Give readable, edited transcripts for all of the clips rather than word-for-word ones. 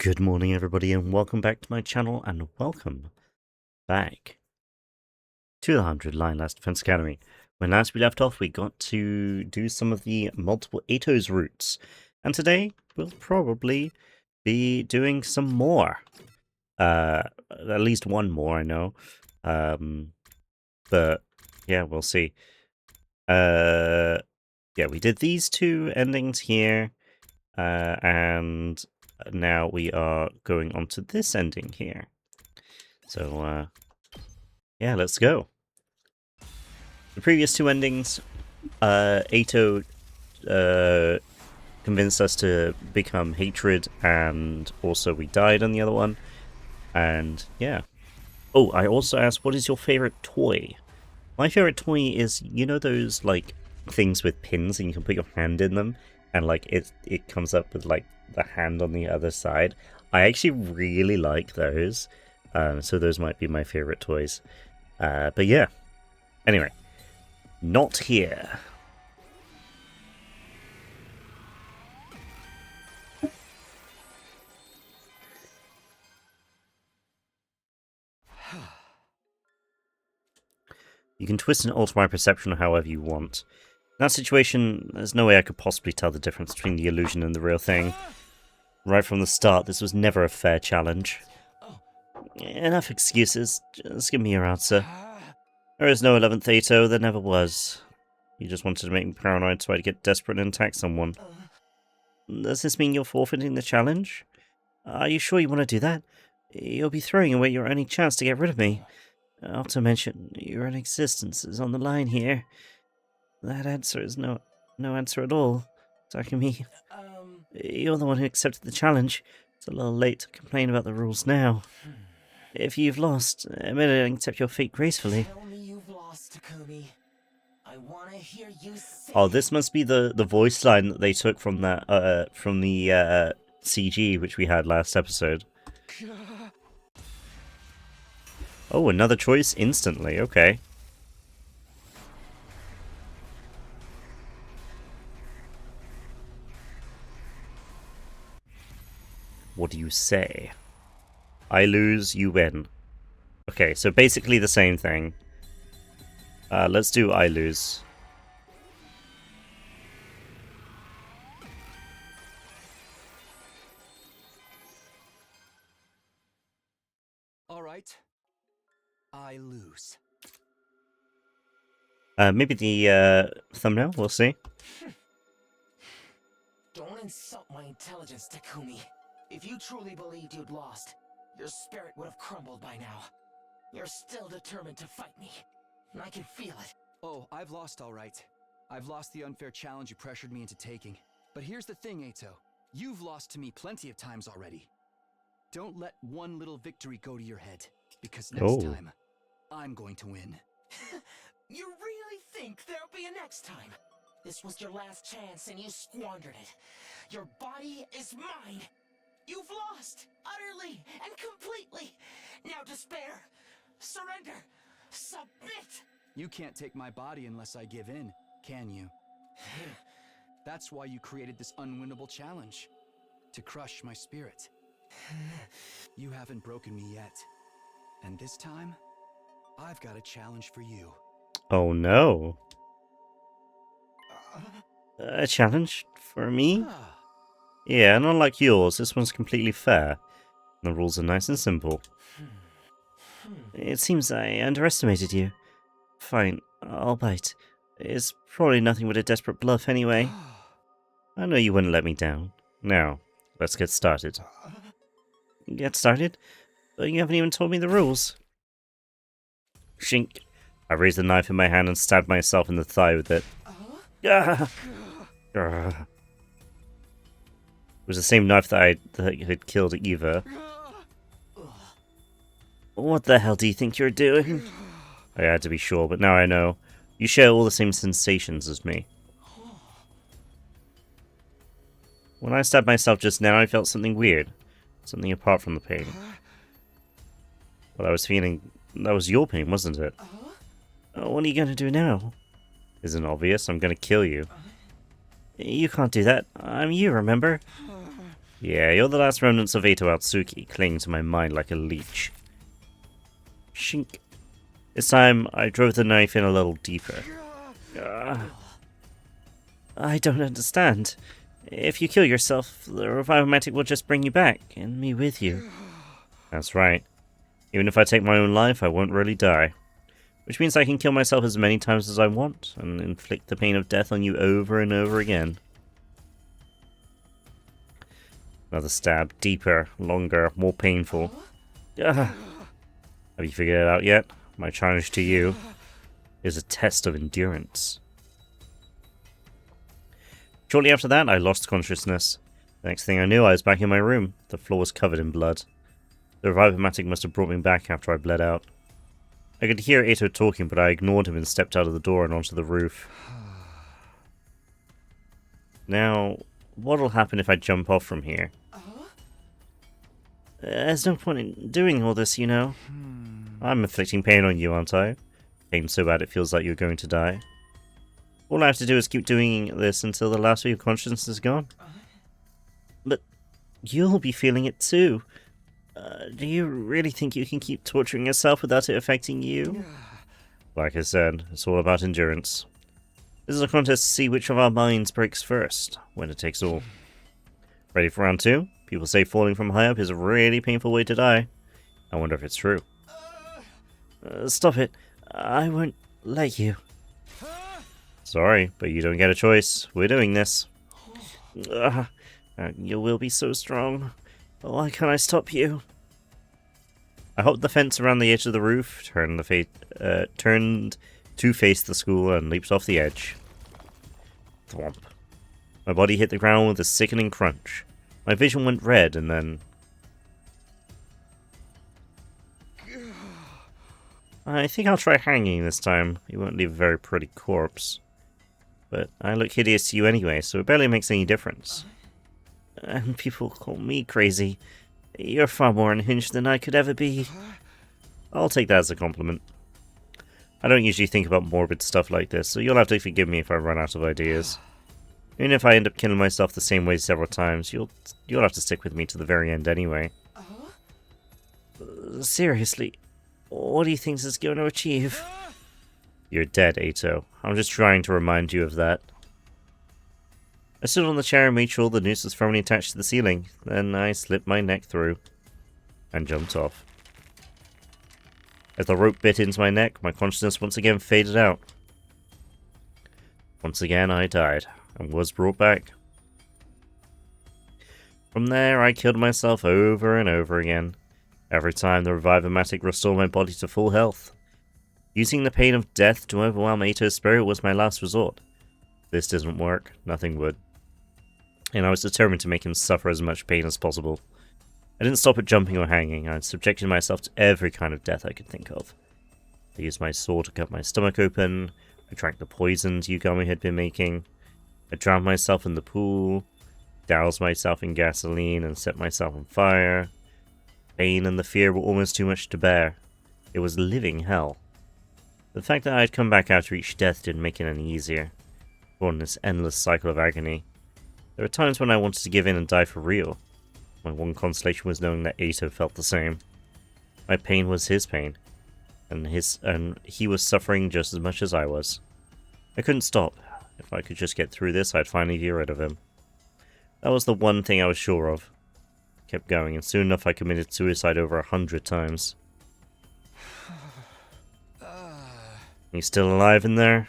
Good morning, everybody, and welcome back to my channel, and welcome back to the 100 Line Last Defense Academy. When last we left off, we got to do some of the multiple EITO's routes, and today we'll probably be doing some more. At least one more, I know. But yeah, we'll see. Yeah, we did these two endings here, and now we are going on to this ending here. So, yeah, let's go. The previous two endings, EITO convinced us to become hatred, and also we died on the other one. And yeah. Oh, I also asked, what is your favorite toy? My favorite toy is, you know those, like, things with pins and you can put your hand in them, and, like, it comes up with, like, the hand on the other side? I actually really like those. So those might be my favorite toys. But yeah. Anyway. Not here. You can twist and alter my perception however you want. In that situation, there's no way I could possibly tell the difference between the illusion and the real thing. Right from the start, this was never a fair challenge. Enough excuses. Just give me your answer. There is no 11th EITO, there never was. You just wanted to make me paranoid so I'd get desperate and attack someone. Does this mean you're forfeiting the challenge? Are you sure you want to do that? You'll be throwing away your only chance to get rid of me. Not to mention, your own existence is on the line here. That answer is no answer at all. Takumi, you're the one who accepted the challenge. It's a little late to complain about the rules now. If you've lost, admit it and accept your fate gracefully. Tell me you've lost, Takumi. I want to hear you say. Oh, this must be the voice line that they took from that from the CG which we had last episode. Oh, another choice instantly. Okay. What do you say? I lose, you win. Okay, so basically the same thing. Let's do I lose. All right. I lose. Maybe the thumbnail, we'll see. Don't insult my intelligence, Takumi. If you truly believed you'd lost, your spirit would have crumbled by now. You're still determined to fight me, and I can feel it. Oh, I've lost all right. I've lost the unfair challenge you pressured me into taking. But here's the thing, EITO. You've lost to me plenty of times already. Don't let one little victory go to your head, because next time, I'm going to win. You really think there'll be a next time? This was your last chance and you squandered it. Your body is mine. You've lost, utterly and completely. Now despair, surrender, submit. You can't take my body unless I give in, can you? That's why you created this unwinnable challenge. To crush my spirit. You haven't broken me yet. And this time, I've got a challenge for you. Oh no. A challenge for me? Yeah, and unlike yours, this one's completely fair. The rules are nice and simple. It seems I underestimated you. Fine, I'll bite. It's probably nothing but a desperate bluff anyway. I know you wouldn't let me down. Now, let's get started. Get started? But you haven't even told me the rules. Shink. I raised the knife in my hand and stabbed myself in the thigh with it. Ah! It was the same knife that had killed Eva. What the hell do you think you're doing? I had to be sure, but now I know. You share all the same sensations as me. When I stabbed myself just now, I felt something weird. Something apart from the pain. What I was feeling, that was your pain, wasn't it? What are you going to do now? Isn't obvious, I'm going to kill you. You can't do that. I'm you, remember? Yeah, you're the last remnants of EITO Atsuki, clinging to my mind like a leech. Shink. This time, I drove the knife in a little deeper. I don't understand. If you kill yourself, the Revivomatic will just bring you back, and me with you. That's right. Even if I take my own life, I won't really die. Which means I can kill myself as many times as I want, and inflict the pain of death on you over and over again. Another stab. Deeper, longer, more painful. Have you figured it out yet? My challenge to you is a test of endurance. Shortly after that, I lost consciousness. The next thing I knew, I was back in my room. The floor was covered in blood. The Revivomatic must have brought me back after I bled out. I could hear EITO talking, but I ignored him and stepped out of the door and onto the roof. Now, what'll happen if I jump off from here? There's no point in doing all this, you know. I'm inflicting pain on you, aren't I? Pain so bad it feels like you're going to die. All I have to do is keep doing this until the last of your consciousness is gone. But you'll be feeling it too. Do you really think you can keep torturing yourself without it affecting you? Like I said, it's all about endurance. This is a contest to see which of our minds breaks first, when it takes all. Ready for round 2? People say falling from high up is a really painful way to die. I wonder if it's true. Stop it. I won't let you. Sorry, but you don't get a choice. We're doing this. You will be so strong. Why can't I stop you? I hopped the fence around the edge of the roof, turned to face the school, and leaped off the edge. Thwomp. My body hit the ground with a sickening crunch. My vision went red, and then... I think I'll try hanging this time. You won't leave a very pretty corpse. But I look hideous to you anyway, so it barely makes any difference. And people call me crazy. You're far more unhinged than I could ever be. I'll take that as a compliment. I don't usually think about morbid stuff like this, so you'll have to forgive me if I run out of ideas. Even if I end up killing myself the same way several times, you'll have to stick with me to the very end anyway. Seriously, what do you think this is going to achieve? You're dead, EITO. I'm just trying to remind you of that. I stood on the chair and made sure the noose was firmly attached to the ceiling. Then I slipped my neck through and jumped off. As the rope bit into my neck, my consciousness once again faded out. Once again I died and was brought back. From there I killed myself over and over again. Every time the Revivomatic restored my body to full health. Using the pain of death to overwhelm EITO's spirit was my last resort. If this didn't work, nothing would. And I was determined to make him suffer as much pain as possible. I didn't stop at jumping or hanging. I subjected myself to every kind of death I could think of. I used my sword to cut my stomach open. I drank the poisons Yugami had been making. I drowned myself in the pool. Doused myself in gasoline and set myself on fire. Pain and the fear were almost too much to bear. It was living hell. The fact that I had come back after each death didn't make it any easier. Born in this endless cycle of agony. There were times when I wanted to give in and die for real. My one consolation was knowing that EITO felt the same. My pain was his pain, and he was suffering just as much as I was. I couldn't stop. If I could just get through this, I'd finally be rid of him. That was the one thing I was sure of. I kept going, and soon enough I committed suicide over 100 times. You still alive in there?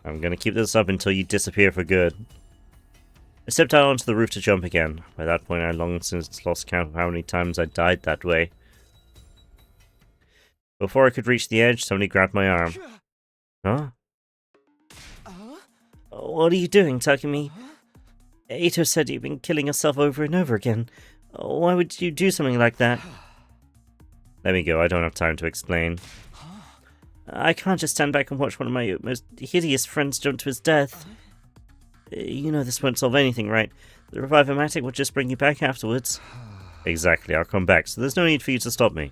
I'm gonna keep this up until you disappear for good. I stepped out onto the roof to jump again. By that point I long since lost count of how many times I died that way. Before I could reach the edge, somebody grabbed my arm. Huh? What are you doing, Takumi? EITO said you've been killing yourself over and over again. Why would you do something like that? Let me go, I don't have time to explain. I can't just stand back and watch one of my most hideous friends jump to his death. You know this won't solve anything, right? The Revivomatic will just bring you back afterwards. Exactly, I'll come back, so there's no need for you to stop me.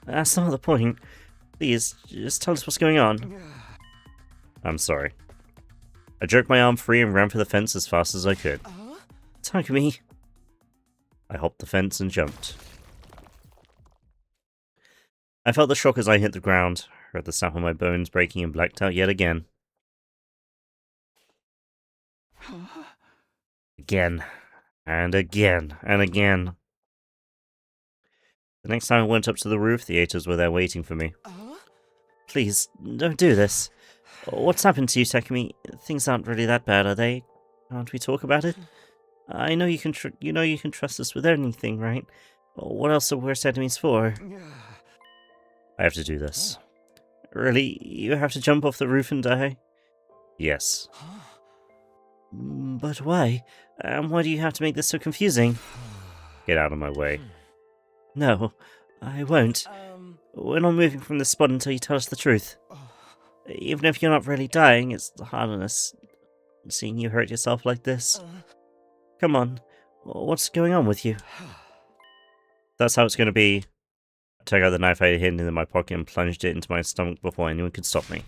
That's not the point. Please, just tell us what's going on. I'm sorry. I jerked my arm free and ran for the fence as fast as I could. Takumi! I hopped the fence and jumped. I felt the shock as I hit the ground, heard the snap of my bones breaking and blacked out yet again. Again, and again, and again. The next time I went up to the roof, the EITOs were there waiting for me. Please, don't do this. What's happened to you, Takumi? Things aren't really that bad, are they? Can't we talk about it? I know you can trust us with anything, right? What else are worst enemies for? I have to do this. Really? You have to jump off the roof and die? Yes. But why? And why do you have to make this so confusing? Get out of my way. No, I won't. We're not moving from this spot until you tell us the truth. Even if you're not really dying, it's hard on us seeing you hurt yourself like this. Come on, what's going on with you? That's how it's going to be. I took out the knife I had hidden in my pocket and plunged it into my stomach before anyone could stop me.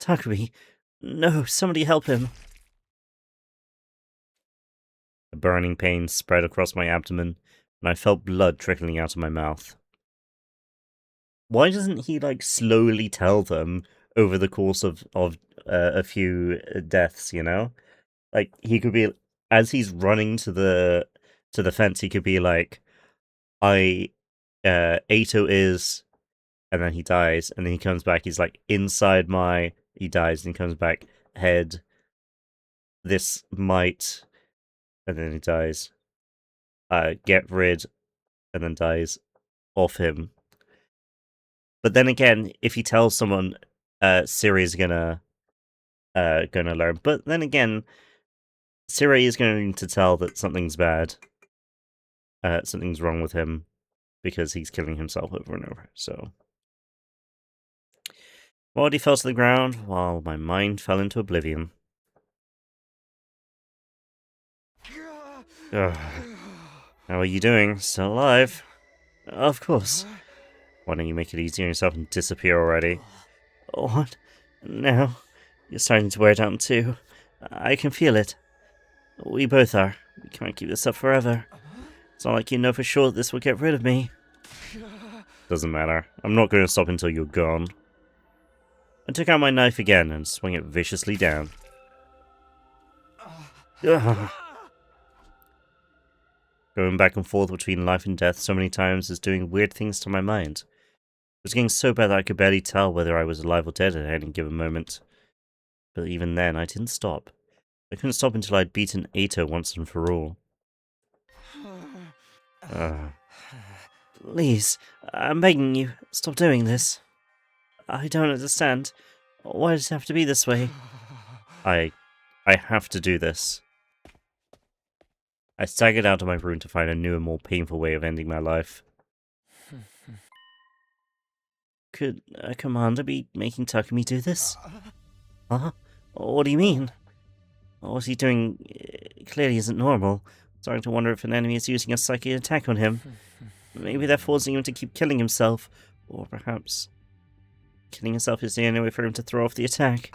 Takumi, no, somebody help him. A burning pain spread across my abdomen, and I felt blood trickling out of my mouth. Why doesn't he, slowly tell them over the course of a few deaths, you know? He could be, as he's running to the fence, he could be like, EITO is, and then he dies, and then he comes back, he's like, he dies, and he comes back, head, this might, and then he dies, get rid, and then dies, of him. But then again, if he tells someone, Siri is gonna learn. But then again, Siri is going to tell that something's bad. Something's wrong with him because he's killing himself over and over. So, my body fell to the ground while my mind fell into oblivion. Ugh. How are you doing? Still alive? Of course. Why don't you make it easy on yourself and disappear already? What? No. You're starting to wear down too. I can feel it. We both are. We can't keep this up forever. It's not like you know for sure that this will get rid of me. Doesn't matter. I'm not going to stop until you're gone. I took out my knife again and swung it viciously down. Ugh. Going back and forth between life and death so many times is doing weird things to my mind. It was getting so bad that I could barely tell whether I was alive or dead at any given moment. But even then, I didn't stop. I couldn't stop until I'd beaten EITO once and for all. Please, I'm begging you, stop doing this. I don't understand. Why does it have to be this way? I have to do this. I staggered out of my room to find a new and more painful way of ending my life. Could a commander be making Takumi do this? Huh? What do you mean? What he doing clearly isn't normal. I'm starting to wonder if an enemy is using a psychic attack on him. Maybe they're forcing him to keep killing himself. Or perhaps killing himself is the only way for him to throw off the attack.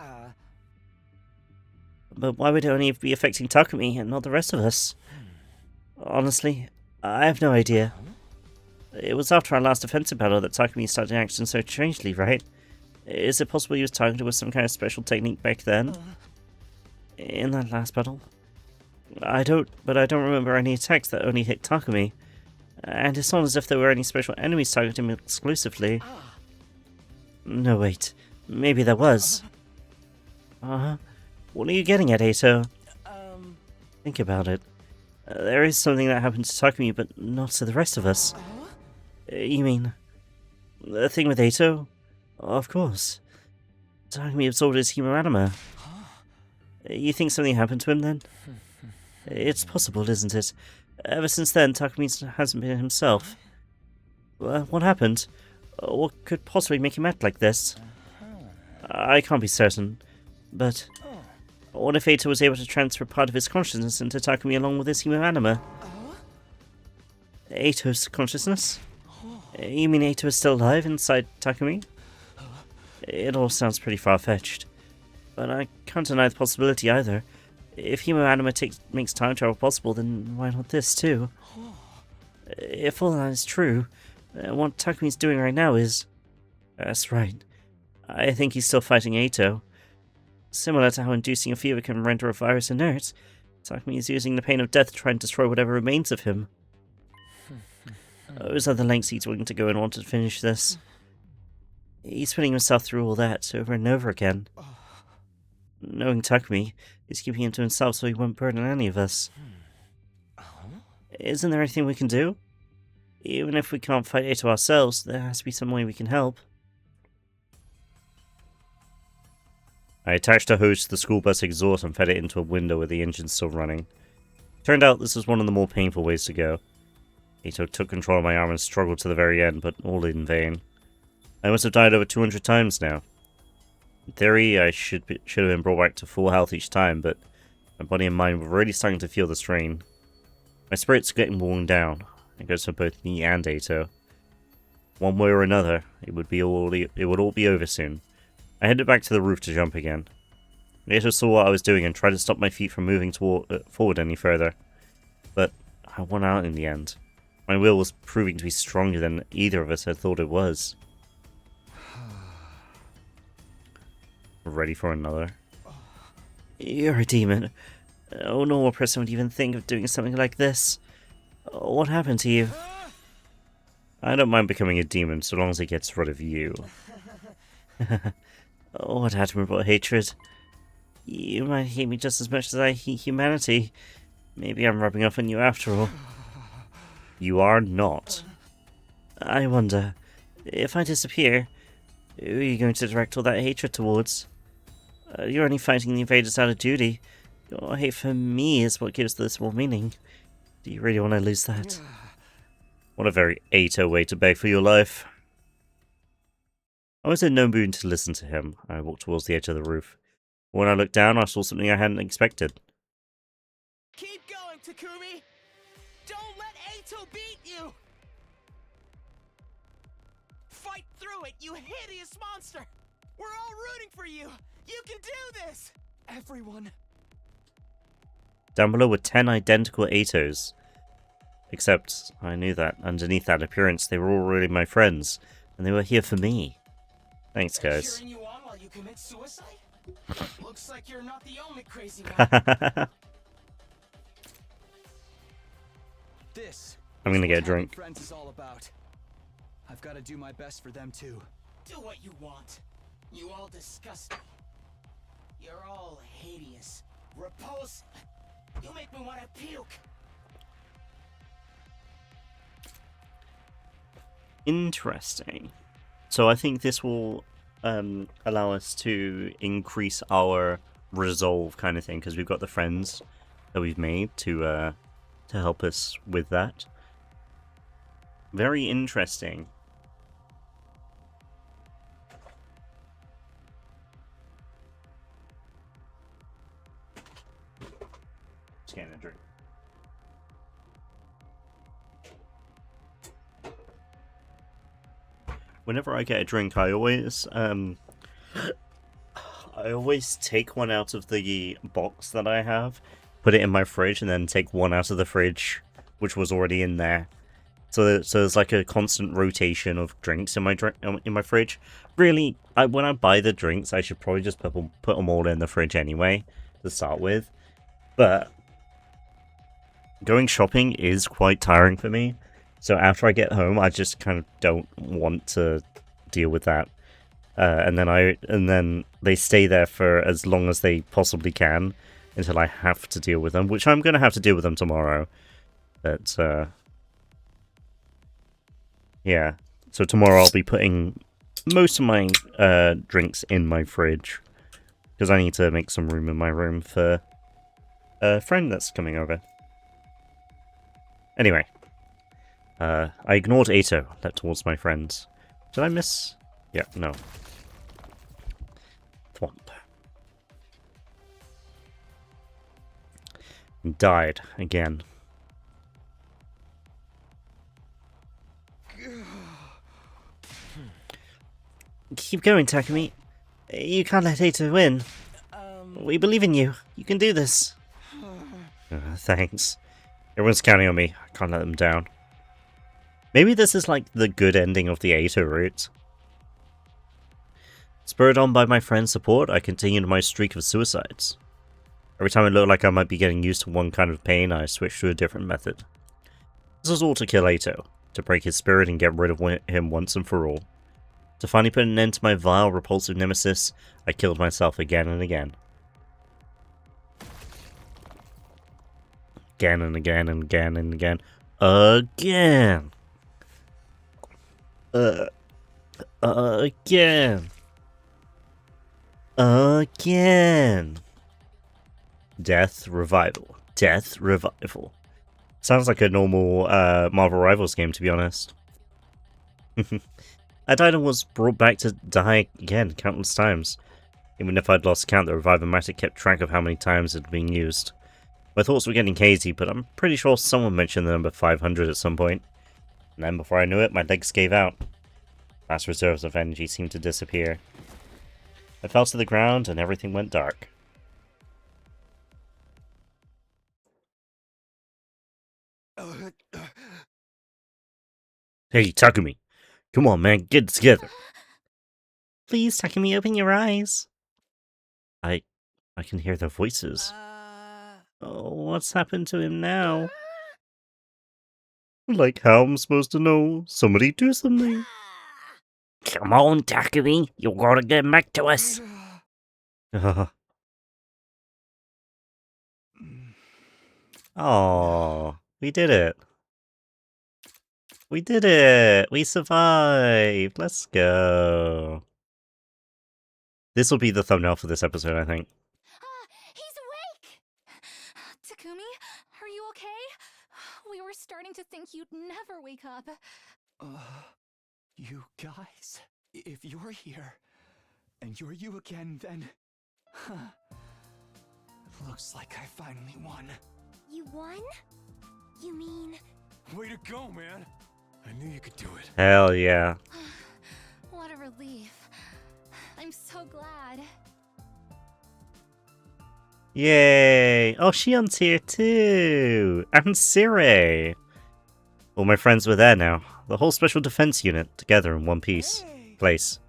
But why would it only be affecting Takumi and not the rest of us? Honestly, I have no idea. It was after our last defensive battle that Takumi started acting so strangely, right? Is it possible he was targeted with some kind of special technique back then? In that last battle? I don't remember any attacks that only hit Takumi. And it's not as if there were any special enemies targeting him exclusively. No, wait. Maybe there was. What are you getting at, EITO? Think about it. There is something that happened to Takumi, but not to the rest of us. You mean the thing with EITO? Of course. Takumi absorbed his humanima. You think something happened to him then? It's possible, isn't it? Ever since then, Takumi hasn't been himself. What happened? What could possibly make him act like this? I can't be certain, but what if EITO was able to transfer part of his consciousness into Takumi along with his humanima? EITO's consciousness? You mean EITO is still alive inside Takumi? It all sounds pretty far-fetched, but I can't deny the possibility either. If human anima makes time travel possible, then why not this too? If all that is true, what Takumi's doing right now is... That's right. I think he's still fighting EITO. Similar to how inducing a fever can render a virus inert, Takumi is using the pain of death to try and destroy whatever remains of him. Those are the lengths he's willing to go in order to finish this. He's putting himself through all that over and over again. Knowing Takumi, he's keeping him to himself so he won't burden any of us. Isn't there anything we can do? Even if we can't fight EITO ourselves, there has to be some way we can help. I attached a hose to the school bus exhaust and fed it into a window with the engine still running. Turned out this was one of the more painful ways to go. EITO took control of my arm and struggled to the very end, but all in vain. I must have died over 200 times now. In theory, I should have been brought back to full health each time, but my body and mind were really starting to feel the strain. My spirits are getting worn down. It goes for both me and EITO. One way or another, it would all be over soon. I headed back to the roof to jump again. EITO saw what I was doing and tried to stop my feet from moving forward any further. But I won out in the end. My will was proving to be stronger than either of us had thought it was. Ready for another? You're a demon. No normal person would even think of doing something like this. What happened to you? I don't mind becoming a demon so long as it gets rid of you. What admirable hatred. You might hate me just as much as I hate humanity. Maybe I'm rubbing off on you after all. You are not. I wonder, if I disappear, who are you going to direct all that hatred towards? You're only fighting the invaders out of duty. Your hate for me is what gives this more meaning. Do you really want to lose that? What a very EITO way to beg for your life. I was in no mood to listen to him. I walked towards the edge of the roof. When I looked down, I saw something I hadn't expected. Keep going, Takumi! Don't let EITO beat you! Fight through it, you hideous monster! We're all rooting for you! You can do this! Everyone. Down below were 10 identical EITOs. Except, I knew that underneath that appearance, they were all really my friends, and they were here for me. Thanks, guys. Cheering you on while you commit suicide? Looks like you're not the only crazy one. This. I'm gonna get a is what having drink. Friends is all about. I've got to do my best for them too. Do what you want. You all disgust me. You're all hideous, repulsive. You make me want to puke. Interesting. So I think this will allow us to increase our resolve kind of thing, because we've got the friends that we've made to help us with that. Very interesting. Just getting a drink. Whenever I get a drink, I always take one out of the box that I have, put it in my fridge, and then take one out of the fridge, which was already in there. So there's like a constant rotation of drinks in my fridge. Really, when I buy the drinks, I should probably just put them all in the fridge anyway to start with. But going shopping is quite tiring for me. So after I get home, I just kind of don't want to deal with that, and then they stay there for as long as they possibly can until I have to deal with them, which I'm going to have to deal with them tomorrow. But yeah, so tomorrow I'll be putting most of my drinks in my fridge because I need to make some room in my room for a friend that's coming over. Anyway. I ignored EITO, leapt towards my friends. Did I miss? Yeah, no. Thwomp. Died again. Keep going, Takumi. You can't let EITO win. We believe in you. You can do this. Thanks. Everyone's counting on me. I can't let them down. Maybe this is like the good ending of the EITO route. Spurred on by my friend's support, I continued my streak of suicides. Every time it looked like I might be getting used to one kind of pain, I switched to a different method. This was all to kill EITO, to break his spirit and get rid of him once and for all. To finally put an end to my vile, repulsive nemesis, I killed myself again and again. Again and again and again and again. Again! Again! Again! Death Revival. Death Revival. Sounds like a normal Marvel Rivals game, to be honest. I died and was brought back to die again countless times. Even if I'd lost count, the Revive-O-Matic kept track of how many times it had been used. My thoughts were getting hazy, but I'm pretty sure someone mentioned the number 500 at some point. And then before I knew it, my legs gave out. Last reserves of energy seemed to disappear. I fell to the ground and everything went dark. Hey, Takumi. Come on, man, get it together. Please, Takumi, open your eyes. I can hear their voices. Oh, what's happened to him now? Like how I'm supposed to know? Somebody do something. Come on, Takumi. You gotta get back to us. Oh, we did it. We did it! We survived! Let's go. This will be the thumbnail for this episode, I think. He's awake! Takumi, are you okay? We were starting to think you'd never wake up. You guys, if you're here, and you're you again, then... Looks like I finally won. You won? You mean... Way to go, man! I knew you could do it. Hell yeah. What a relief. I'm so glad. Yay! Oh, Shion's here too! And Sire! All my friends were there now. The whole special defense unit together in one piece. Place.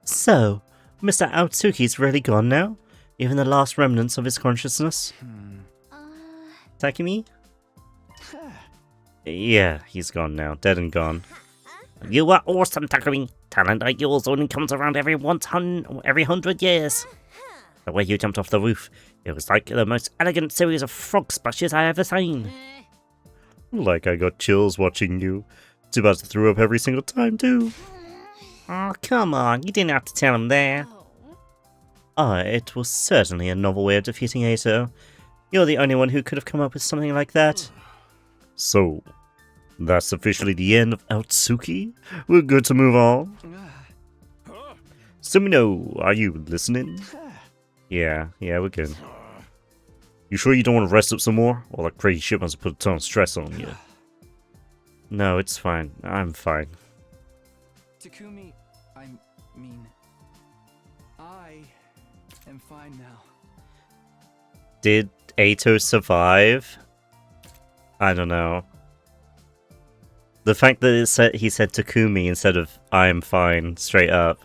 So, Mr. Aotsuki's really gone now? Even the last remnants of his consciousness? Takumi? Yeah, he's gone now. Dead and gone. You are awesome, Takumi. Talent like yours only comes around every 100 years. The way you jumped off the roof, it was like the most elegant series of frog splashes I ever seen. Like I got chills watching you. Too bad I threw up every single time, too. Oh, come on. You didn't have to tell him there. It was certainly a novel way of defeating EITO. You're the only one who could have come up with something like that. So, that's officially the end of Aotsuki? We're good to move on. Sumino, are you listening? Yeah, we're good. You sure you don't want to rest up some more? Or that crazy shit must have put a ton of stress on you. No, it's fine. I'm fine. Takumi, I am fine now. Did EITO survive? I don't know. The fact that he said Takumi instead of I'm fine, straight up.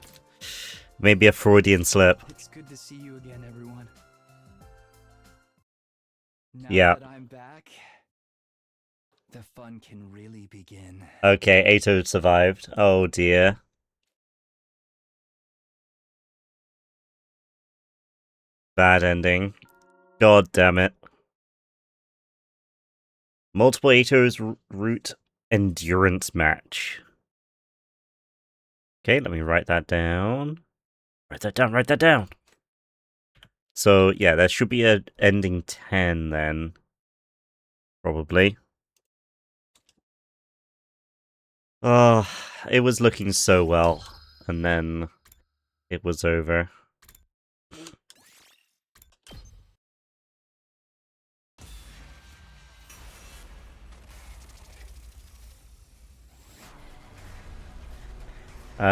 Maybe a Freudian slip. It's good to see you again, everyone. Now Yeah. that I'm back, the fun can really begin. Okay, EITO survived. Oh dear. Bad ending. God damn it. Multiple EITO's route endurance match. Okay, let me write that down. Write that down. So, yeah, there should be a ending 10 then. Probably. Oh, it was looking so well. And then it was over.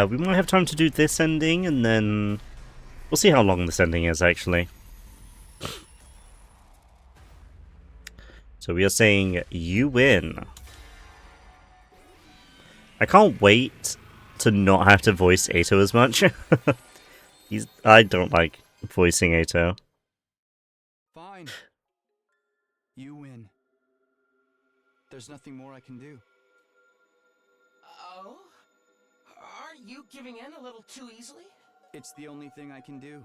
We might have time to do this ending, and then we'll see how long this ending is, actually. So we are saying you win. I can't wait to not have to voice EITO as much. I don't like voicing EITO. Fine. You win. There's nothing more I can do. Oh? Aren't you giving in a little too easily? It's the only thing I can do.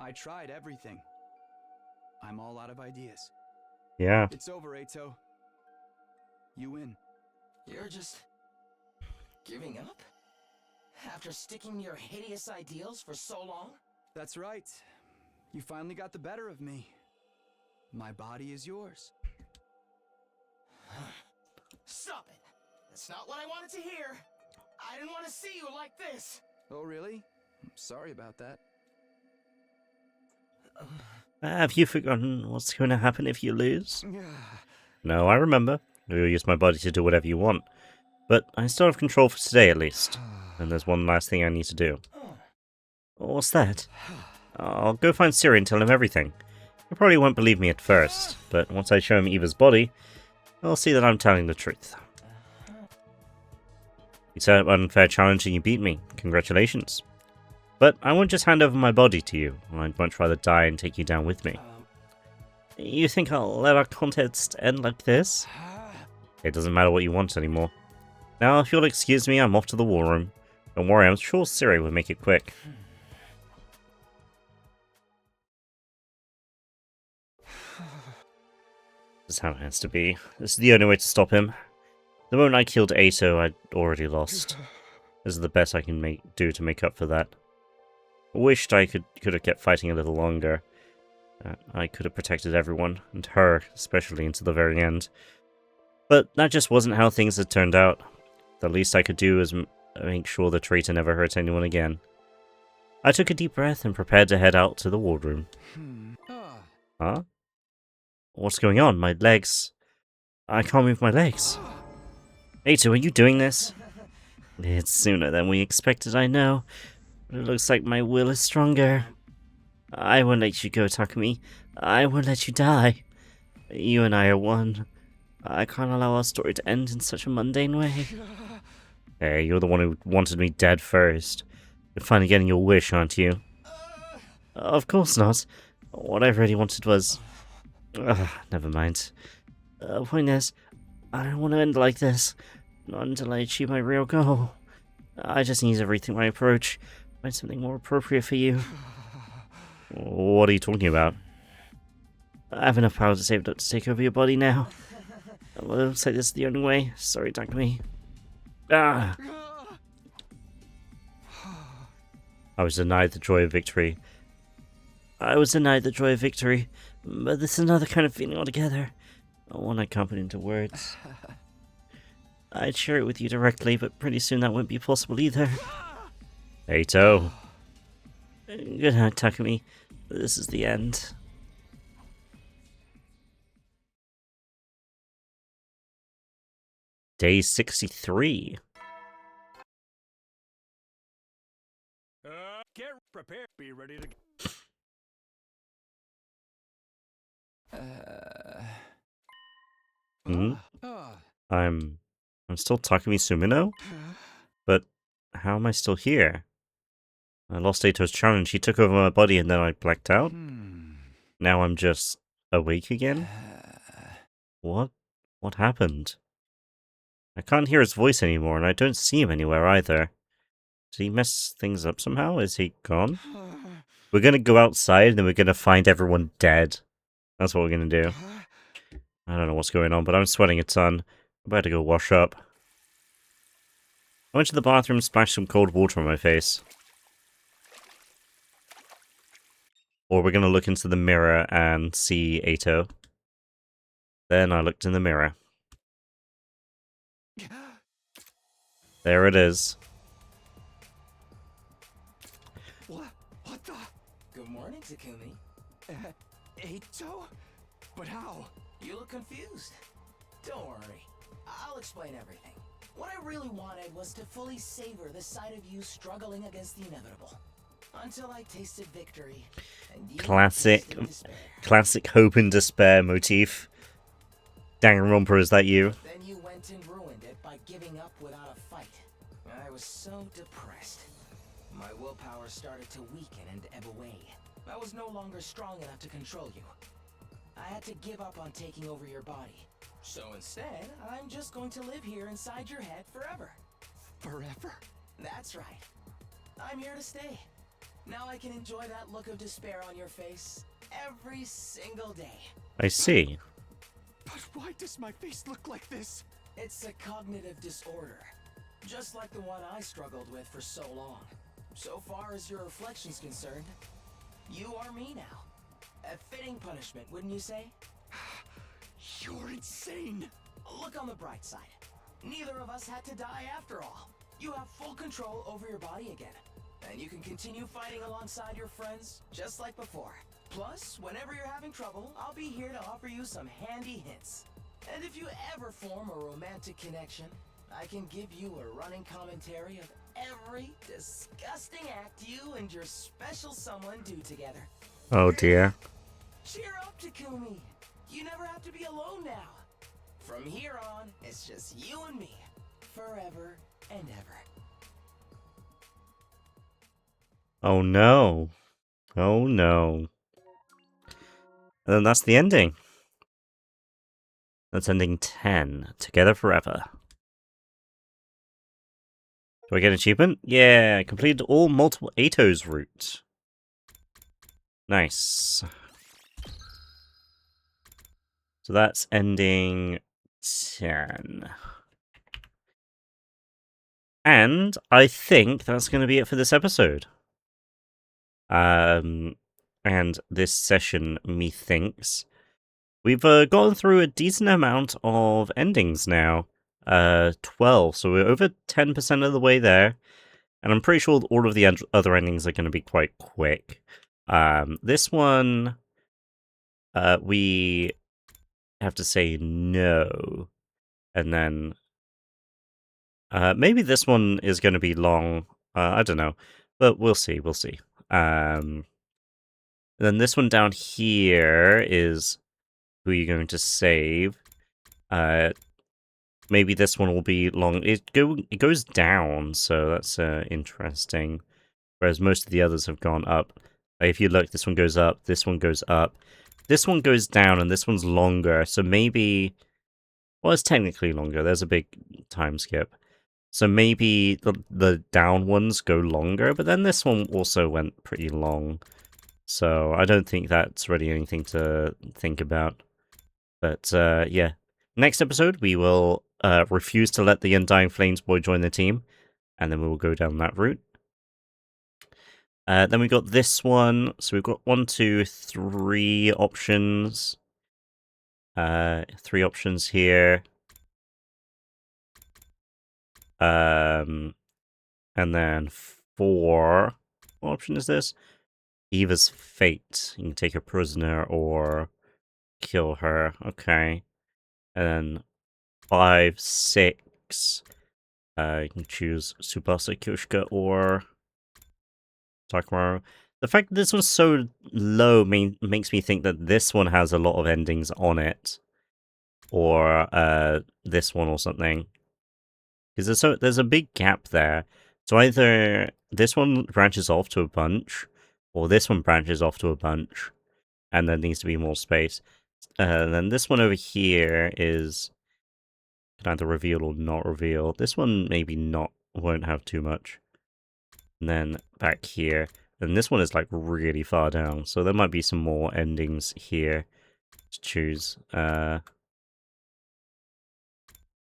I tried everything. I'm all out of ideas. Yeah. It's over, EITO. You win. You're just giving up? After sticking to your hideous ideals for so long? That's right. You finally got the better of me. My body is yours. Stop it! That's not what I wanted to hear! I didn't want to see you like this! Oh, really? Sorry about that. Have you forgotten what's going to happen if you lose? No, I remember. You'll use my body to do whatever you want. But I still have control for today, at least. And there's one last thing I need to do. What's that? I'll go find Siri and tell him everything. He probably won't believe me at first, but once I show him Eva's body, I'll see that I'm telling the truth. You set up an unfair challenge and you beat me. Congratulations. But I won't just hand over my body to you. I'd much rather die and take you down with me. You think I'll let our contest end like this? It doesn't matter what you want anymore. Now, if you'll excuse me, I'm off to the war room. Don't worry, I'm sure Siri will make it quick. This is how it has to be. This is the only way to stop him. The moment I killed EITO, I'd already lost. This is the best I can do to make up for that. I wished I could have kept fighting a little longer. I could have protected everyone, and her especially, until the very end. But that just wasn't how things had turned out. The least I could do was make sure the traitor never hurt anyone again. I took a deep breath and prepared to head out to the wardroom. Huh? What's going on? My legs... I can't move my legs. EITO, are you doing this? It's sooner than we expected, I know. But it looks like my will is stronger. I won't let you go, Takumi. I won't let you die. You and I are one. I can't allow our story to end in such a mundane way. Hey, you're the one who wanted me dead first. You're finally getting your wish, aren't you? Of course not. What I really wanted was... never mind. Point is, I don't want to end like this. Not until I achieve my real goal. I just need to rethink my approach. Find something more appropriate for you. What are you talking about? I have enough power to save up to take over your body now. Well, it looks like this is the only way. Sorry, Takumi. I was denied the joy of victory. But this is another kind of feeling altogether. One I can't put into words. I'd share it with you directly, but pretty soon that won't be possible either. EITO. Good night, Takumi. This is the end. Day 63. Get prepared. Be ready to... I'm still Takumi Sumino? But how am I still here? I lost EITO's challenge, he took over my body and then I blacked out? Now I'm just awake again? What happened? I can't hear his voice anymore and I don't see him anywhere either. Did he mess things up somehow? Is he gone? We're gonna go outside and then we're gonna find everyone dead. That's what we're gonna do. I don't know what's going on, but I'm sweating a ton. I'm about to go wash up. I went to the bathroom and splashed some cold water on my face. Or we're gonna look into the mirror and see EITO. Then I looked in the mirror. There it is. What the? Good morning, Takumi. EITO? But how? You look confused. Don't worry. I'll explain everything. What I really wanted was to fully savor the sight of you struggling against the inevitable. Until I tasted victory. And you tasted despair. Classic hope and despair motif. Danganronpa, is that you? Then you went and ruined it by giving up without a fight. I was so depressed. My willpower started to weaken and ebb away. I was no longer strong enough to control you. I had to give up on taking over your body. So instead, I'm just going to live here inside your head forever. Forever? That's right. I'm here to stay. Now I can enjoy that look of despair on your face every single day. I see. But why does my face look like this? It's a cognitive disorder, just like the one I struggled with for so long. So far as your reflection's concerned, you are me now. A fitting punishment, wouldn't you say? You're insane! Look on the bright side. Neither of us had to die after all. You have full control over your body again. And you can continue fighting alongside your friends, just like before. Plus, whenever you're having trouble, I'll be here to offer you some handy hints. And if you ever form a romantic connection, I can give you a running commentary of every disgusting act you and your special someone do together. Oh dear. Cheer up, Takumi. You never have to be alone now. From here on, it's just you and me. Forever and ever. Oh no. Oh no. And then that's the ending. That's ending 10. Together forever. Do I get an achievement? Yeah, I completed all multiple EITO's routes. Nice. So that's ending 10. And I think that's going to be it for this episode. And this session, methinks. We've gone through a decent amount of endings now. 12, so we're over 10% of the way there. And I'm pretty sure all of the other endings are going to be quite quick. This one, we have to say no. And then maybe this one is going to be long. I don't know. But we'll see, we'll see. Then this one down here is who you're going to save. Maybe this one will be long. It goes down, so that's interesting. Whereas most of the others have gone up. If you look, this one goes up, this one goes up. This one goes down, and this one's longer, so maybe... Well, it's technically longer. There's a big time skip. So maybe the down ones go longer, but then this one also went pretty long. So I don't think that's really anything to think about. But yeah, next episode we will refuse to let the Undying Flames boy join the team, and then we will go down that route. Then we got this one. So we've got 1, 2, 3 options. 3 options here. And then 4. What option is this? Eva's fate. You can take her prisoner or kill her. Okay. And then 5, 6. You can choose Tsubasa Kyoshika or Takamaru. The fact that this one's so low makes me think that this one has a lot of endings on it. Or this one or something. Because there's a big gap there. So either this one branches off to a bunch, or this one branches off to a bunch, and there needs to be more space. And then this one over here is can either reveal or not reveal. This one maybe won't have too much. And then back here. And this one is like really far down, so there might be some more endings here to choose. And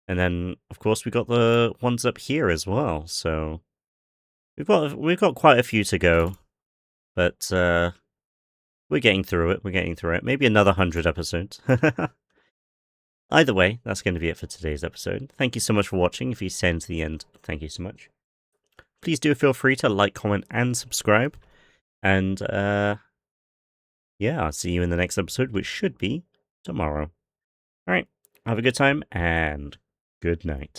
then, of course, we got the ones up here as well. So we've got quite a few to go, but we're getting through it. We're getting through it. Maybe another 100 episodes. Either way, that's going to be it for today's episode. Thank you so much for watching. If you stay to the end, thank you so much. Please do feel free to like, comment, and subscribe. And yeah, I'll see you in the next episode, which should be tomorrow. All right, have a good time and good night.